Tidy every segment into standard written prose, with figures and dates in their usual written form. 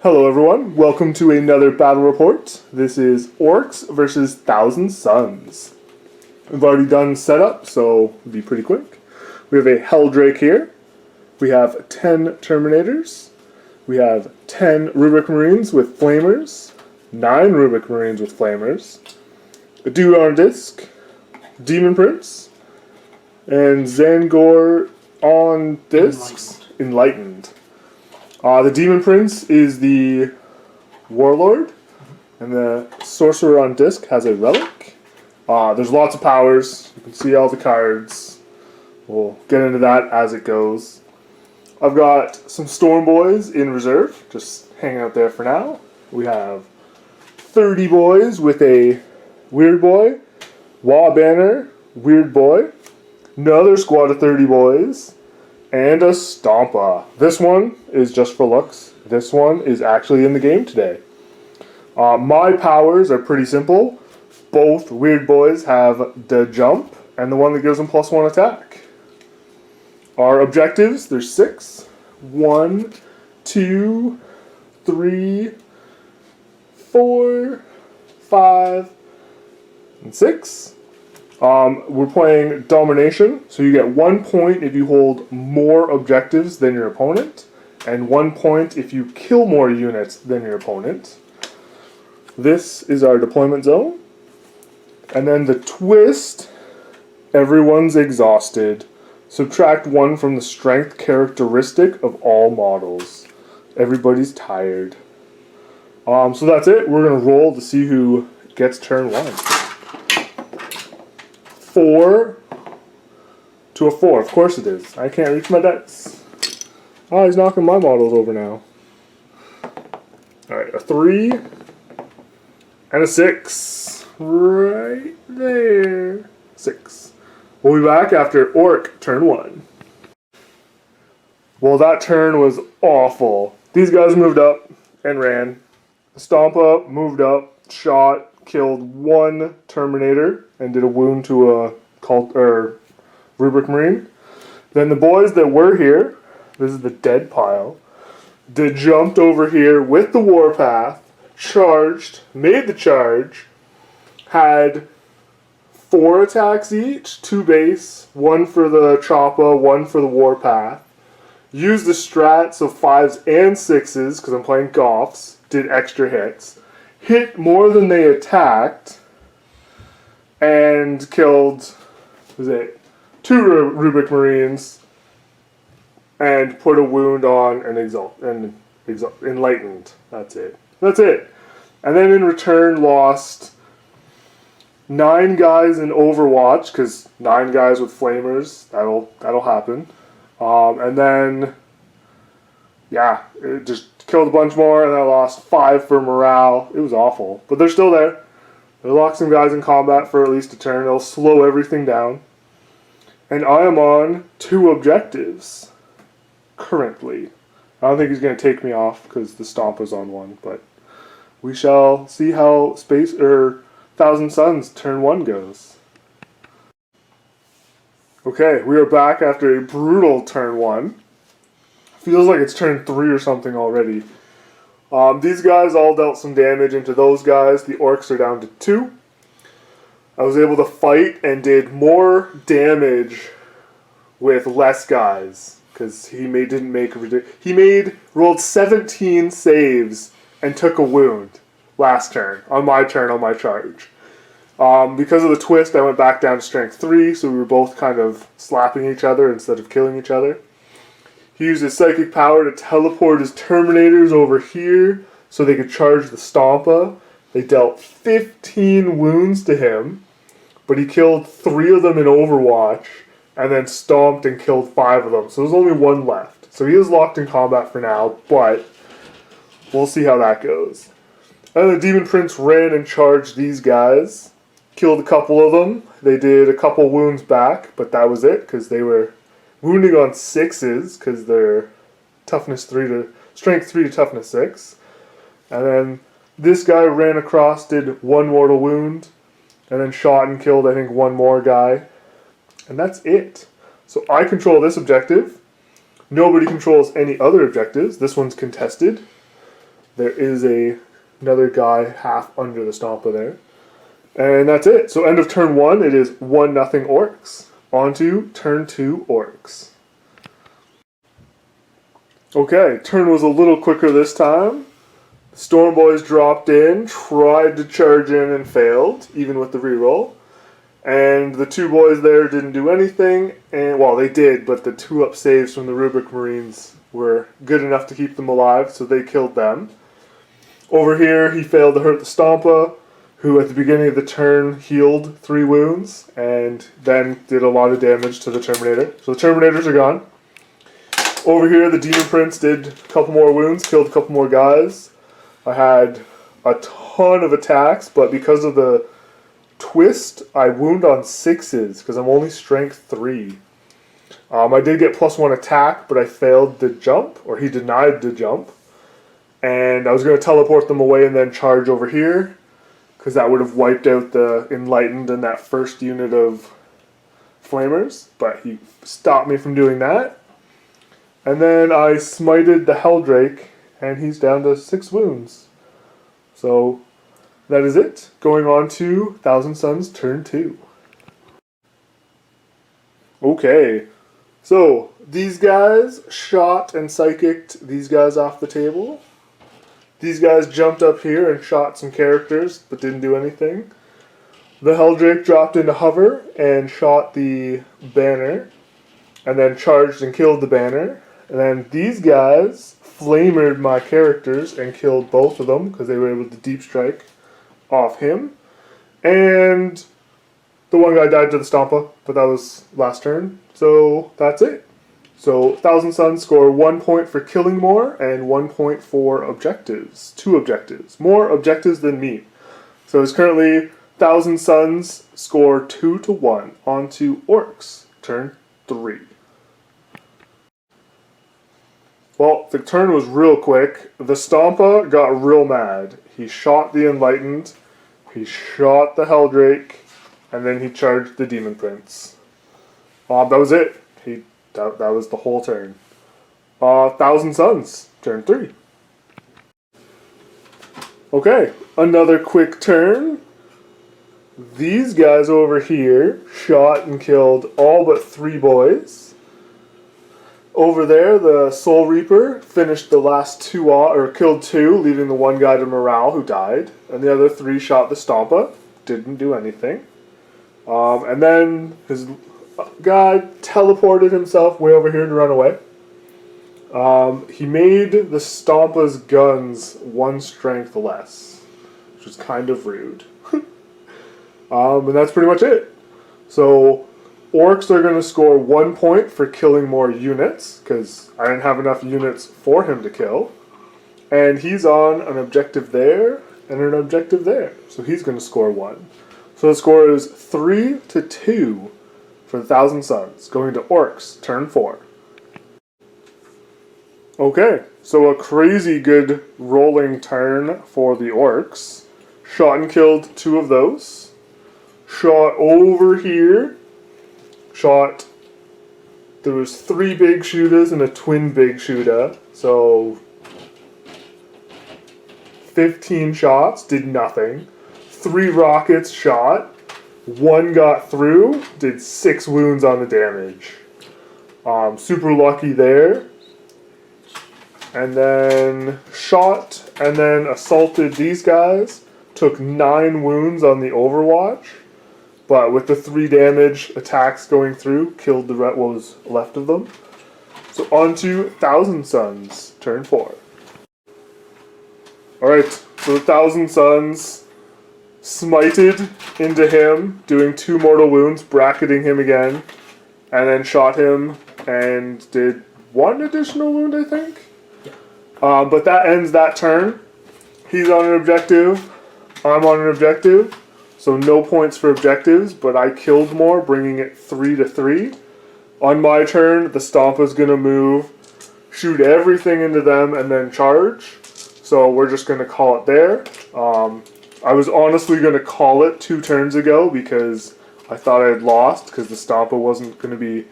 Hello everyone, welcome to another battle report. This is Orcs versus Thousand Suns. We've already done setup, so it'll be pretty quick. We have a Helldrake here. We have 10 Terminators. We have 10 Rubric Marines with Flamers. 9 Rubric Marines with Flamers. A Dude on a Disc. Demon Prince. And Zangor on Discs. Enlightened. The Demon Prince is the Warlord, and the Sorcerer on Disc has a Relic. There's lots of powers. You can see all the cards. We'll get into that as it goes. I've got some Storm Boys in reserve, just hanging out there for now. We have 30 boys with a Weird Boy, Wah Banner, Weird Boy, another squad of 30 boys, and a Stompa. This one is just for looks. This one is actually in the game today. My powers are pretty simple. Both Weird Boys have the jump and the one that gives them +1 attack. Our objectives, there's 6. 1, 2, 3, 4, 5, and 6. We're playing Domination, so you get 1 point if you hold more objectives than your opponent, and 1 point if you kill more units than your opponent. This is our deployment zone. And then the twist, everyone's exhausted. Subtract 1 from the strength characteristic of all models. Everybody's tired. So that's it. We're going to roll to see who gets turn 1. 4 to a 4. Of course it is. I can't reach my dice. Oh, he's knocking my models over now. Alright, a 3 and a 6. Right there. 6. We'll be back after Orc turn 1. Well, that turn was awful. These guys moved up and ran. Stompa moved up, shot, killed 1 Terminator and did a wound to a Rubric Marine. Then the boys that were here, this is the dead pile, they jumped over here with the Warpath, charged, made the charge, had 4 attacks each, 2 base, 1 for the Choppa, 1 for the Warpath. Used the strats of 5s and 6s, because I'm playing Goths, did extra hits. Hit more than they attacked, and killed, 2 Rubric Marines, and put a wound on an Enlightened. That's it. That's it. And then in return lost 9 guys in Overwatch, because 9 guys with Flamers, that'll happen. And then, yeah, it just killed a bunch more, and I lost 5 for morale. It was awful. But they're still there. They locked some guys in combat for at least a turn. They'll slow everything down. And I am on 2 objectives currently. I don't think he's going to take me off because the Stompa's on 1. But we shall see how Thousand Suns turn 1 goes. Okay, we are back after a brutal turn 1. Feels like it's turn 3 or something already. These guys all dealt some damage into those guys. The Orcs are down to 2. I was able to fight and did more damage with less guys because he rolled 17 saves and took a wound last turn on my charge. Because of the twist, I went back down to strength 3, so we were both kind of slapping each other instead of killing each other. He used his psychic power to teleport his Terminators over here so they could charge the Stompa. They dealt 15 wounds to him, but he killed 3 of them in Overwatch and then stomped and killed 5 of them. So there's only 1 left. So he is locked in combat for now, but we'll see how that goes. And the Demon Prince ran and charged these guys, killed a couple of them. They did a couple wounds back, but that was it because they were wounding on 6s because they're strength 3 to toughness 6. And then this guy ran across, did 1 mortal wound, and then shot and killed, I think, 1 more guy. And that's it. So I control this objective. Nobody controls any other objectives. This one's contested. There is another guy half under the Stompa there. And that's it. So end of turn 1, it is 1-0 Orcs. On to turn 2 Orcs. Okay, turn was a little quicker this time. Storm Boys dropped in, tried to charge in and failed, even with the reroll. And the 2 boys there didn't do anything, and well, they did, but the 2-up saves from the Rubric Marines were good enough to keep them alive, so they killed them. Over here, he failed to hurt the Stompa, who at the beginning of the turn healed 3 wounds, and then did a lot of damage to the Terminator. So the Terminators are gone. Over here, the Demon Prince did a couple more wounds, killed a couple more guys. I had a ton of attacks, but because of the twist, I wound on 6s, because I'm only strength 3. I did get +1 attack, but I failed the jump, or he denied the jump. And I was going to teleport them away and then charge over here, because that would have wiped out the Enlightened and that first unit of Flamers, but he stopped me from doing that. And then I smited the Helldrake, and he's down to 6 wounds. So that is it. Going on to Thousand Suns turn 2. Okay, so these guys shot and psychicked these guys off the table. These guys jumped up here and shot some characters, but didn't do anything. The Helldrake dropped into hover and shot the banner, and then charged and killed the banner. And then these guys flamered my characters and killed both of them because they were able to deep strike off him. And the one guy died to the Stompa, but that was last turn. So that's it. So Thousand Suns score 1 point for killing more and 1 point for objectives. 2 objectives. More objectives than me. So it's currently Thousand Suns score 2-1. On to Orcs. Turn 3. Well, the turn was real quick. The Stompa got real mad. He shot the Enlightened, he shot the Helldrake, and then he charged the Demon Prince. That was it. That was the whole turn. Thousand Suns, turn 3. Okay, another quick turn. These guys over here shot and killed all but 3 boys. Over there, the Soul Reaper finished the last 2 or killed 2, leaving the 1 guy to morale who died, and the other 3 shot the Stompa, didn't do anything. And then his guy teleported himself way over here to run away. He made the Stompa's guns 1 strength less, which was kind of rude. And that's pretty much it. So Orcs are going to score 1 point for killing more units, because I didn't have enough units for him to kill. And he's on an objective there, and an objective there. So he's going to score 1. So the score is 3-2 for the Thousand Suns, going to Orcs, turn 4. Okay, so a crazy good rolling turn for the Orcs. Shot and killed 2 of those. Shot over here. Shot, there was 3 big shooters and a twin big shooter, so 15 shots, did nothing. 3 rockets shot, 1 got through, did 6 wounds on the damage. Super lucky there. And then shot, and then assaulted these guys, took 9 wounds on the Overwatch. But with the 3 damage attacks going through, killed what was left of them. So on to Thousand Suns, turn 4. Alright, so the Thousand Suns smited into him, doing 2 mortal wounds, bracketing him again, and then shot him and did 1 additional wound, I think? Yeah. But that ends that turn. He's on an objective, I'm on an objective. So no points for objectives, but I killed more, bringing it 3-3. On my turn, the Stompa's going to move, shoot everything into them, and then charge. So we're just going to call it there. I was honestly going to call it 2 turns ago because I thought I had lost because the Stompa wasn't going to be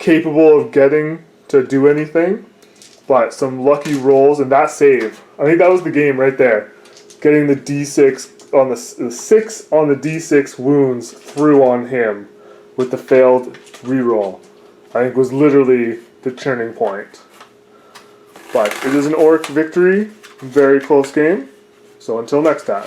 capable of getting to do anything. But some lucky rolls and that save. I think that was the game right there. Getting the D6 on the 6 on the D6 wounds through on him with the failed reroll. I think was literally the turning point. But it is an Orc victory. Very close game. So until next time.